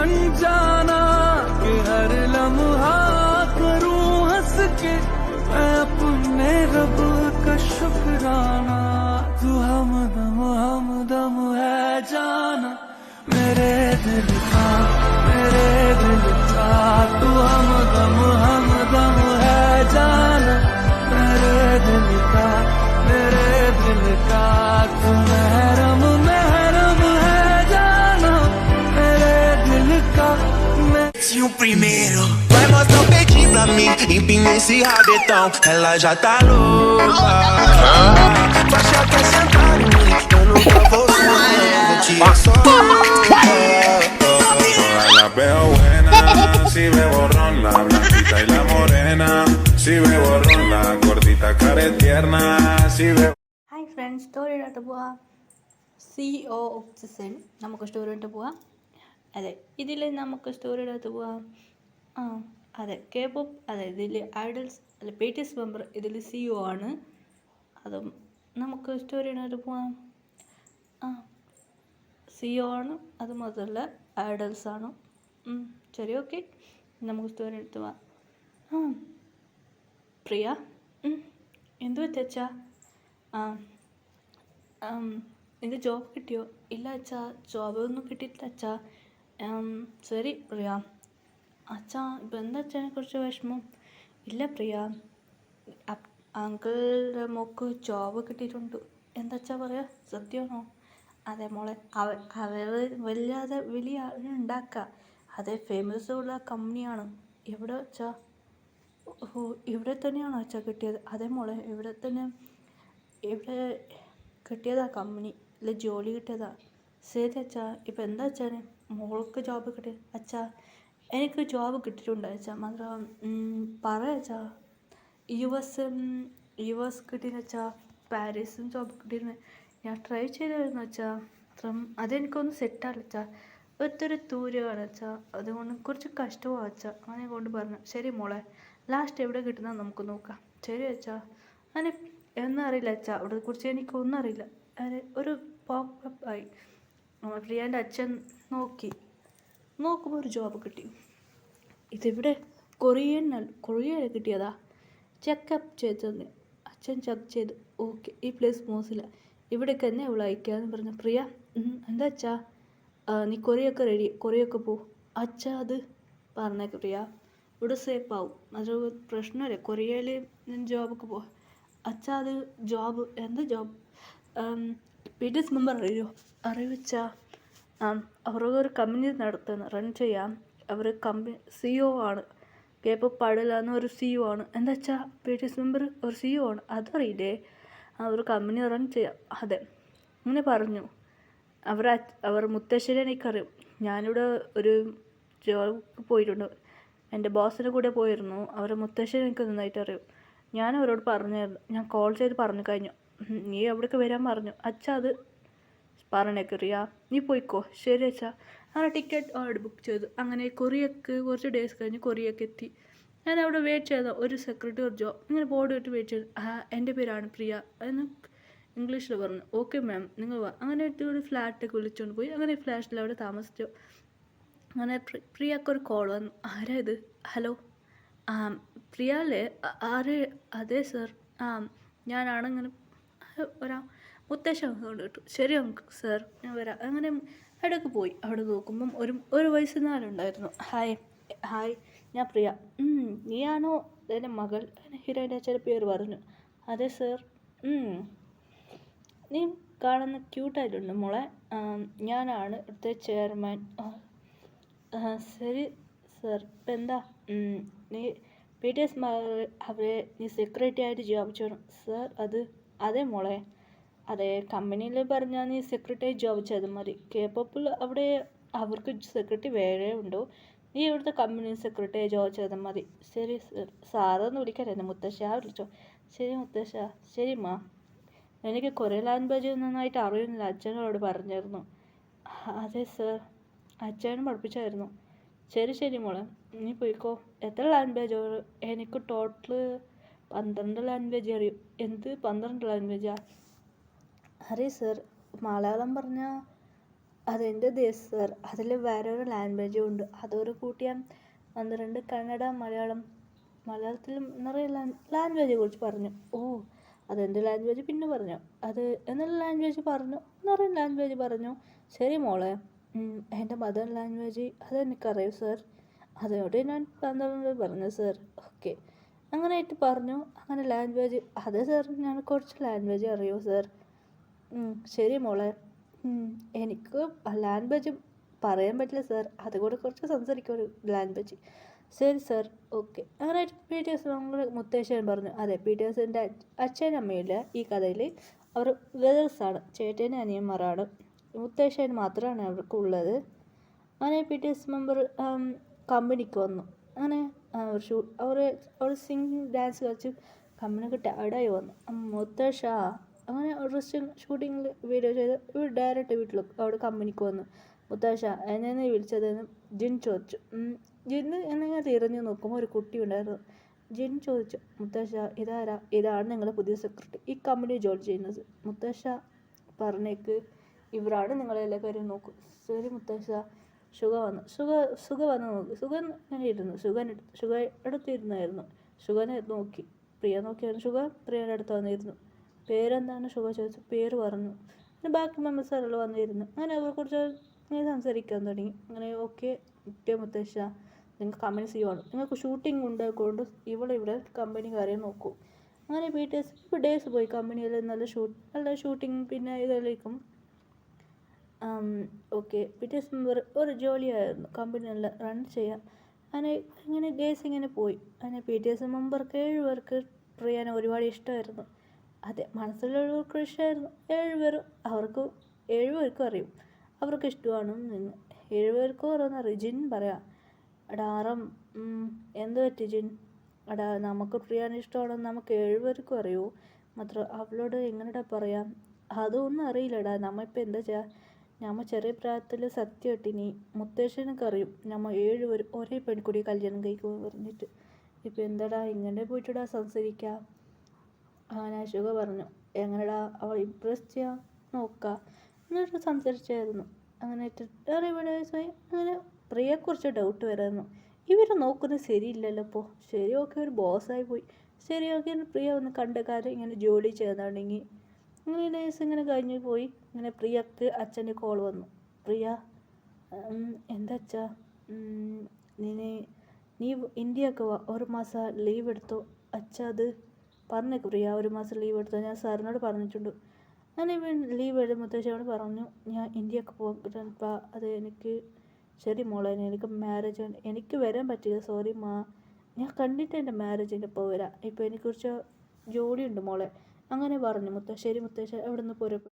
बन जाना कि हर लम्हा करूं हंस के मैं अपने रब का शुक्राना। तू हमदम है जाना मेरे दिल का तू हमदम है जाना मेरे दिल का तू महरम है जाना मेरे दिल का। E o primeiro vai mostrar o peitinho pra mim, empina esse rabetão, ela já tá louca. Baixa quer sentar em mim, eu nunca vou sonhar, vou te La veo buena, si ve borrón, la blanquita y la morena, si ve borrón, la gordita cara tierna, si ve. Hi friends, സ്റ്റോറിയിലോട്ട് പോവാം. CEO oxygen നമുക്ക് സ്റ്റോറിയിലോട്ട് പോവാം. അതെ, ഇതിൽ നമുക്ക് സ്റ്റോറിയിലോട്ട് പോവാം. അതെ, K-pop, അതെ, ഇതിൽ ഐഡൽസ് അല്ല BTS മെമ്പർ ഇതിൽ CEO ആണ്. അതും നമുക്ക് സ്റ്റോറിയിലോട്ട് പോവാം. CEO ആണ്, അത് മാത്രമല്ല ഐഡൽസ് ആണ്. ശരി, ഓക്കെ, നമുക്ക് സ്റ്റോറി എടുത്ത് പോവാം. പ്രിയ, എന്തു വെച്ചാ? നിനക്ക് ജോബ് കിട്ടിയോ? ഇല്ല അച്ഛാ, ജോബൊന്നും കിട്ടിയിട്ടില്ല അച്ഛാ. ശരി പ്രിയ. അച്ഛാ, ഇപ്പം എന്താ അച്ഛനെ കുറിച്ച് വിഷമം? ഇല്ല പ്രിയ, അങ്കിളുടെ മോക്ക് ജോബ് കിട്ടിയിട്ടുണ്ട്. എന്താ അച്ഛാ പറയാ, സത്യമാണോ? അതെ മോളെ, അവർ വല്ലാതെ വലിയ ഉണ്ടാക്കുക. അതെ, ഫേമസ് ഉള്ള കമ്പനിയാണ്. എവിടെ അച്ഛാ? ഓ, ഇവിടെ തന്നെയാണോ അച്ഛാ കിട്ടിയത്? അതെ മോളെ, ഇവിടെ കിട്ടിയതാ, കമ്പനിയിൽ ജോലി കിട്ടിയതാ. ശരി അച്ഛാ, ഇപ്പം എന്താ അച്ഛാന് മോൾക്ക് ജോബ് കിട്ടിയത്? അച്ഛാ, എനിക്ക് ജോബ് കിട്ടിയിട്ടുണ്ട് അച്ഛാ. മാത്രം പറയാ അച്ഛാ, US കിട്ടിയില്ല അച്ഛാ, പാരീസും ജോബ് കിട്ടിയിരുന്നു. ഞാൻ ട്രൈ ചെയ്തായിരുന്നു അച്ഛാ. അതെനിക്കൊന്നും സെറ്റാല്ല അച്ഛാ, ഒത്തിരി ദൂരമാണ് അച്ഛാ, അതുകൊണ്ട് കുറച്ച് കഷ്ടമാണ് അച്ഛാ. അങ്ങനെ കൊണ്ട് പറഞ്ഞു. ശരി മോളെ, ലാസ്റ്റ് എവിടെ കിട്ടുന്നത് നമുക്ക് നോക്കാം. ശരി അച്ഛാ. അങ്ങനെ ഒന്നും അറിയില്ല അച്ഛാ, അവിടെ കുറിച്ച് എനിക്കൊന്നും അറിയില്ല. അത് ഒരു പോപ്പ് ആയി. പ്രിയാൻ്റെ അച്ഛൻ നോക്കുമ്പോൾ ഒരു ജോബ് കിട്ടി. ഇതിവിടെ കൊറിയയിൽ കിട്ടിയതാ. ചെക്കപ്പ് ചെയ്തത് അച്ഛൻ ചെക്ക് ചെയ്തു. ഓക്കെ, ഈ പ്ലേസ് മോശമില്ല, ഇവിടേക്ക് തന്നെ അവൾ അയക്കാമെന്ന് പറഞ്ഞു. പ്രിയ, എന്താ അച്ഛാ? നീ കൊറിയൊക്കെ പോ അച്ഛാ. അത് പറഞ്ഞേക്ക് പ്രിയ, ഇവിടെ സേഫ് ആവും, അതൊരു പ്രശ്നമില്ല. കൊറിയയിൽ ജോബൊക്കെ പോ അച്ഛാ. അത് ജോബ്, എന്താ ജോബ്? BTS member അറിയിച്ചാ. അവർക്ക് ഒരു കമ്പനി റൺ ചെയ്യാം. അവർ CEO ആണ്. K-pop പാടില്ലാന്ന് ഒരു CEO ആണ്. എന്താ വെച്ചാൽ BTS മെമ്പർ ഒരു CEO ആണ്, അതറിയില്ലേ? അവർ കമ്പനി റൺ ചെയ്യാം. അതെ, അങ്ങനെ പറഞ്ഞു. അവർ മുത്തശ്ശേരി എനിക്കറിയും. ഞാനിവിടെ ഒരു ജോബ് പോയിട്ടുണ്ട്, എൻ്റെ ബോസിൻ്റെ കൂടെ പോയിരുന്നു. അവരുടെ മുത്തശ്ശേരി എനിക്ക് നന്നായിട്ട് അറിയും. ഞാൻ അവരോട് പറഞ്ഞായിരുന്നു, ഞാൻ കോൾ ചെയ്ത് പറഞ്ഞു കഴിഞ്ഞു. നീ എവിടേക്ക് വരാൻ പറഞ്ഞു. അച്ഛാ, അത് പറഞ്ഞേക്ക് റിയ, നീ പോയിക്കോ. ശരി അച്ഛാ. അങ്ങനെ ടിക്കറ്റ് ബുക്ക് ചെയ്തു. അങ്ങനെ കുറച്ച് ഡേയ്സ് കഴിഞ്ഞ് കൊറിയക്ക് എത്തി. ഞാൻ അവിടെ വെയിറ്റ് ചെയ്ത ഒരു സെക്രട്ടറി ഒരു ജോബ് ഇങ്ങനെ ബോർഡ് ഇട്ട് വെയിറ്റ് ചെയ്തു. എൻ്റെ പേരാണ് പ്രിയ എന്ന് ഇംഗ്ലീഷിൽ പറഞ്ഞു. ഓക്കെ മാം, നിങ്ങൾ വാ. അങ്ങനെ ഒരു ഫ്ലാറ്റൊക്കെ വിളിച്ചുകൊണ്ട് പോയി. അങ്ങനെ ഫ്ലാറ്റിൽ അവിടെ താമസിച്ചു. അങ്ങനെ പ്രിയക്കൊരു കോൾ വന്നു. ആരാ ഇത്? ഹലോ, പ്രിയ അല്ലേ? അതെ സർ. ഞാനാണ്. ഇങ്ങനെ മുത്തശ്ശൻ കൊണ്ട് കിട്ടു. ശരി സർ, ഞാൻ വരാം. അങ്ങനെ ഇടയ്ക്ക് പോയി. അവിടെ നോക്കുമ്പം ഒരു വയസ്സുകാരുണ്ടായിരുന്നു. ഹായ്, ഞാൻ പ്രിയ. നീയാണോ എൻ്റെ മകൾ? ഹീറോയിൻ്റെ ചില പേര് പറഞ്ഞു. അതെ സർ. നീ കാണുന്ന ക്യൂട്ടായിട്ടുണ്ട് മോളെ. ഞാനാണ് ഇവിടുത്തെ ചെയർമാൻ. ശരി സർ. ഇപ്പം എന്താ നീ BTS അവരെ നീ സെക്രട്ടറി ആയിട്ട് ജോബ് ചെയ്യണം? സർ, അതെ മോളെ, അതെ, കമ്പനിയിൽ പറഞ്ഞാൽ നീ സെക്രട്ടറി ജോബ് ചെയ്താൽ മതി. K-popൽ അവിടെ അവർക്ക് സെക്രട്ടറി വേറെ ഉണ്ടോ? നീ ഇവിടുത്തെ കമ്പനിയിൽ സെക്രട്ടറി ജോബ് ചെയ്താൽ മതി. ശരി സർ. സാറെന്ന് വിളിക്കാനായിരുന്നു, മുത്തശ്ശ വിളിച്ചോ? ശരി മുത്തശ്ശ. ശരി മാ. എനിക്ക് കുറേ ലാംഗ്വേജ് നന്നായിട്ട് അറിയുന്നില്ല, അച്ഛനോട് പറഞ്ഞിരുന്നു. അതെ സർ, അച്ഛനും പഠിപ്പിച്ചായിരുന്നു. ശരി മോളെ, നീ പോയിക്കോ. എത്ര ലാംഗ്വേജ്? എനിക്ക് ടോട്ടൽ 12 ലാംഗ്വേജ് അറിയും. എന്ത് 12 ലാംഗ്വേജാ? അതെ സർ, മലയാളം പറഞ്ഞാൽ അതെൻ്റെ ദേശ് സർ, അതിൽ വേറൊരു ലാംഗ്വേജും ഉണ്ട്. അതോട് കൂട്ടിയാൽ 12 കന്നഡ, മലയാളത്തിലും നിറയെ ലാംഗ്വേജെ കുറിച്ച് പറഞ്ഞു. ഓ, അതെൻ്റെ ലാംഗ്വേജ് പിന്നെ പറഞ്ഞു. അത് എന്നുള്ള ലാംഗ്വേജ് പറഞ്ഞു, നിറയെ ലാംഗ്വേജ് പറഞ്ഞു. ശരി മോളെ, എൻ്റെ മദർ ലാംഗ്വേജ് അതെനിക്കറിയാം സർ, അതോടെ ഞാൻ 12 പറഞ്ഞു സർ. ഓക്കെ, അങ്ങനെയായിട്ട് പറഞ്ഞു. അങ്ങനെ ലാംഗ്വേജ്, അതെ സർ, ഞാൻ കുറച്ച് ലാംഗ്വേജ് അറിയൂ സർ. ശരി മോളെ, എനിക്ക് ലാംഗ്വേജ് പറയാൻ പറ്റില്ല സർ, അതുകൂടെ കുറച്ച് സംസാരിക്കും ഒരു ലാംഗ്വേജ്. ശരി സർ, ഓക്കെ. അങ്ങനെ പീറ്റേഴ്സ് നമ്മൾ മുത്തശ്ശൻ പറഞ്ഞു. അതെ, പീറ്റേഴ്സിൻ്റെ അച്ഛനും അമ്മയില്ല ഈ കഥയിൽ, അവർ ബ്രദേഴ്സാണ്, ചേട്ടനും അനിയന്മാരാണ്. മുത്തശ്ശൻ മാത്രമാണ് അവർക്കുള്ളത്. അങ്ങനെ പീറ്റേഴ്സ് മെമ്പർ കമ്പനിക്ക് വന്നു. അങ്ങനെ അവർ സിംഗിങ് ഡാൻസ് കളിച്ച് കമ്പനിക്ക് ടയർഡായി വന്നു. മുത്തശ്ശ അങ്ങനെ ഒരു ഷൂട്ടിങ്ങിൽ വീഡിയോ ചെയ്ത് ഡയറക്റ്റ് വീട്ടിൽ അവിടെ കമ്പനിക്ക് വന്നു. മുത്തശ്ശ എന്നെ വിളിച്ചതെന്ന് ജിൻ ചോദിച്ചു. ജിന്ന് എന്നിങ്ങനെ തിരിഞ്ഞു നോക്കുമ്പോൾ ഒരു കുട്ടി ഉണ്ടായിരുന്നു. ജിൻ ചോദിച്ചു, മുത്തശ്ശ ഇതാണ് നിങ്ങളുടെ പുതിയ സെക്രട്ടറി, ഈ കമ്പനി ജോലി ചെയ്യുന്നത്. മുത്തശ്ശ പറഞ്ഞേക്ക്, ഇവരാണ് നിങ്ങളെല്ലാ കാര്യം നോക്കും. ശരി മുത്തശ്ശ. സുഖ വന്ന് നോക്കി. സുഖൻ ഇങ്ങനെ ഇരുന്നു. സുഖ അടുത്തിരുന്നായിരുന്നു. സുഖനെ നോക്കി. പ്രിയ നോക്കിയായിരുന്നു. സുഖ പ്രിയയുടെ അടുത്ത് വന്നിരുന്നു. പേരെന്താണ് സുഖ ചോദിച്ചു. പേര് പറഞ്ഞു. പിന്നെ ബാക്കി മെമ്പേഴ്സാരെല്ലാം വന്നിരുന്നു. അങ്ങനെ അവരെ കുറിച്ച് ഇങ്ങനെ സംസാരിക്കാൻ തുടങ്ങി. അങ്ങനെ ഓക്കെ മുത്തശ്ശ, നിങ്ങൾക്ക് കമ്പനി ചെയ്യുവാണ്, നിങ്ങൾക്ക് ഷൂട്ടിംഗ് ഉണ്ടായിക്കൊണ്ട് ഇവിടെ കമ്പനി കാര്യം നോക്കൂ. അങ്ങനെ ഡേയ്സ് പോയി കമ്പനിയിൽ നല്ല ഷൂട്ടിങ് പിന്നെ ഇതിലേക്കും. ഓക്കെ, പീറ്റേഴ്സ് മെമ്പർ ഒരു ജോലിയായിരുന്നു കമ്പനിയെല്ലാം റൺ ചെയ്യാൻ. ഇങ്ങനെ ഡേയ്സ് ഇങ്ങനെ പോയി. അങ്ങനെ പീറ്റേഴ്സ് മെമ്പർക്ക് 7 പേർക്ക് പ്രിയാനെ ഒരുപാട് ഇഷ്ടമായിരുന്നു. അതെ, മനസ്സിലുള്ളവർക്ക് ഇഷ്ടമായിരുന്നു. 7 പേർക്കും അറിയും അവർക്ക് ഇഷ്ടമാണ് നിന്ന്. 7 പേർക്കും ഓരോന്നറിയും. ജിൻ പറയാം, എടാ ആറം, എന്ത് പറ്റി ജിൻ? എടാ, നമുക്ക് പ്രിയാനെ ഇഷ്ടമാണെന്ന് നമുക്ക് 7 പേർക്കും അറിയൂ, മാത്രം അവളോട് എങ്ങനെടാ പറയാം? അതൊന്നും അറിയില്ലടാ. നമ്മളിപ്പോൾ എന്താ ചെയ്യുക? നമ്മൾ ചെറിയ പ്രായത്തിൽ സത്യം ഇട്ടിനി, മുത്തശ്ശനൊക്കെ അറിയും നമ്മൾ 7 പേർ ഒരേ പെൺകുടി കല്യാണം കഴിക്കുമെന്ന് പറഞ്ഞിട്ട്. ഇപ്പം എന്താടാ ഇങ്ങനെ പോയിട്ടിടാ സംസാരിക്കുക? അങ്ങനെ ശുഭ പറഞ്ഞു, എങ്ങനെടാ അവൾ ഇമ്പ്രസ് ചെയ്യാൻ നോക്കുക എന്നിട്ട് സംസാരിച്ചായിരുന്നു. അങ്ങനെ അങ്ങനെ പ്രിയയെക്കുറിച്ച് ഡൗട്ട് വരായിരുന്നു. ഇവർ നോക്കുന്നത് ശരിയില്ലല്ലോ. അപ്പോൾ ശരി, ഓക്കെ, ഒരു ബോസായി പോയി. ശരി, ഓക്കെ, പ്രിയ ഒന്ന് കണ്ട കാര്യം ഇങ്ങനെ ജോലി ചെയ്താണെങ്കിൽ. അങ്ങനെ ഡേയ്സ് ഇങ്ങനെ കഴിഞ്ഞു പോയി. ഇങ്ങനെ പ്രിയക്ക് അച്ഛൻ്റെ കോൾ വന്നു. പ്രിയ, എന്താ അച്ഛാ, നീ ഇന്ത്യക്ക് വാ, 1 മാസം ലീവ് എടുത്തോ. അച്ഛാ അത് പറഞ്ഞേക്ക് പ്രിയ, 1 മാസം ലീവ് എടുത്തോ, ഞാൻ സാറിനോട് പറഞ്ഞിട്ടുണ്ട്. ഞാൻ ലീവ് എടുത്ത് മുത്തശ്ശിയോട് പറഞ്ഞു ഞാൻ ഇന്ത്യക്ക് പോകാൻ. അത് എനിക്ക് ശരി മോളെ, എനിക്ക് മാരേജ് എനിക്ക് വരാൻ പറ്റില്ല, സോറി മാ, ഞാൻ കണ്ടിട്ട് എൻ്റെ മാരേജിൻ്റെ ഇപ്പോൾ വരാം, ഇപ്പോൾ എനിക്ക് കുറച്ച് ജോലിയുണ്ട് മോളെ. അങ്ങനെ പറഞ്ഞു ശരി മുത്തശ്ശി അവിടെ നിന്ന് പോരെ.